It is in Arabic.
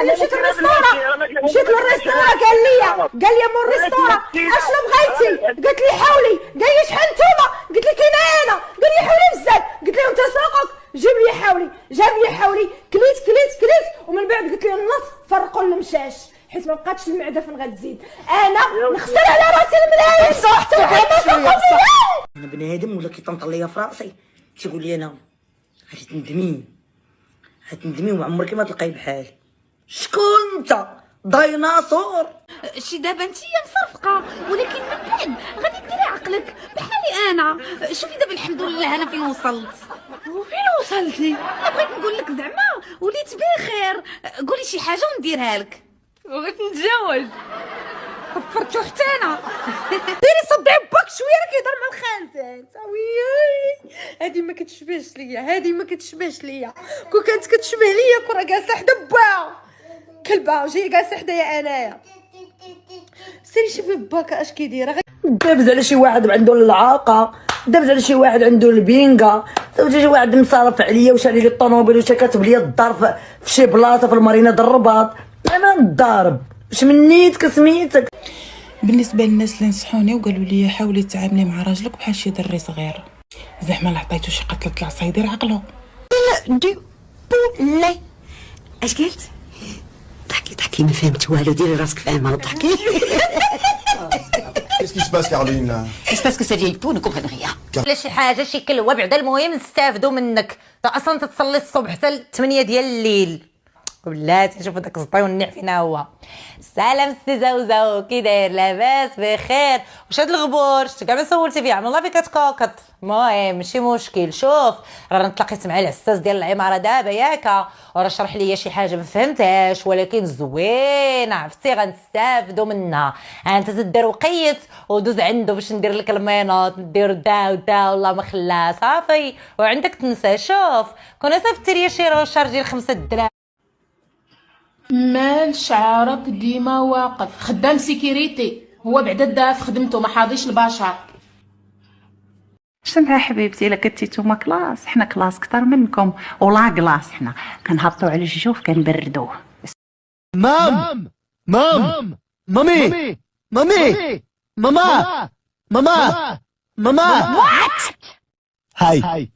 انا مشيت للريستورا قال لي مو الريستورا اشنو بغيتي؟ قلت لي حولي، قال لي شحال نتوما؟ قلت لي كاينه انا، قال لي حولي بزاف، قلت له انت سوقك جيب لي حولي، جاب لي حولي، كليت ومن بعد قلت له النص فرقوا المشاش حيت ما بقاتش المعده فين غتزيد، انا نغسل على راسي الملايين صح انا بني ادم ولا كيطنط ليا في راسي تيقول لي انا غتندمي وما عمرك ما تلقاي بحالي. شكون انت؟ ديناصور؟ شي دابا انتيا مصفقه، ولكن من بعد غادي ديري عقلك بحالي انا. شوفي دابا الحمد لله انا فين وصلت. وفين وصلتي؟ انا بغيت نقول لك زعما وليت بخير. قولي شي حاجه ونديرها لك. بغيت نتزوج. فرتو حتى انا. ديري صدعي باك شويه راه كيهضر مع الخالتات. وياي هادي ما كتشبهش ليا كون كانت كتشبه ليا كون راه جالسه حدا باها كلبه جايه جالسه حدايا انايا. سيري شوفي باكا اش كيدير. دابز على شي واحد عنده العاقه، دابز على شي واحد عنده البينغا، دابز على شي واحد مصارف عليا وشاري لي الطوموبيل وشا كاتب لي الدار في شي بلاصه في المارينا د الرباط. انا نضارب واش من نيتك سميتك. بالنسبه للناس اللي نصحوني وقالوا لي حاولي تعاملي مع راجلك بحال شي دري صغير، زعما لا عطيتو شي قتله العصا يدير عقلو. لا اش قلت؟ ضحكي ما فهمت والو، ديري راسك فاهمه وضحكي. Qu'est-ce qui se passe, Caroline? C'est parce que ça vieille peau ne comprennent rien. ولا شي حاجه شي كلوه بعدا المهم نستافدوا منك. تا اصلا تتصلي الصبح حتى 8 ديال الليل. بلاتي شوفوا داك الزطي والنع فينا هو. سلام سي زوزو كي داير؟ لاباس بخير؟ واش هاد الغبور شتي كاع ما سولتي فيه؟ والله فيك كتكوكط. المهم ماشي مشكل. شوف راه تلاقيت مع العساس ديال العماره دابا ياك، وراه شرح لي شي حاجه ما فهمتهاش ولكن زوينه عرفتي غنستافدوا منها. انت تدير وقيت ودوز عنده باش ندير لك المينوط ندير دا والله ما خلا صافي وعندك تنسى. شوف كون صيفطتي لي شي روشار ديال 5 دراهم. مال شعرك ديما واقف، خدام سيكيريتي هو بعدا دا في خدمته ما حاضيش البشر. سمعي حبيبتي الا كنتي نتوما كلاس حنا كلاس كثر منكم ولا كلاس حنا كنهبطوا على الجوف كنبردوه. مام مامي ماما وات هاي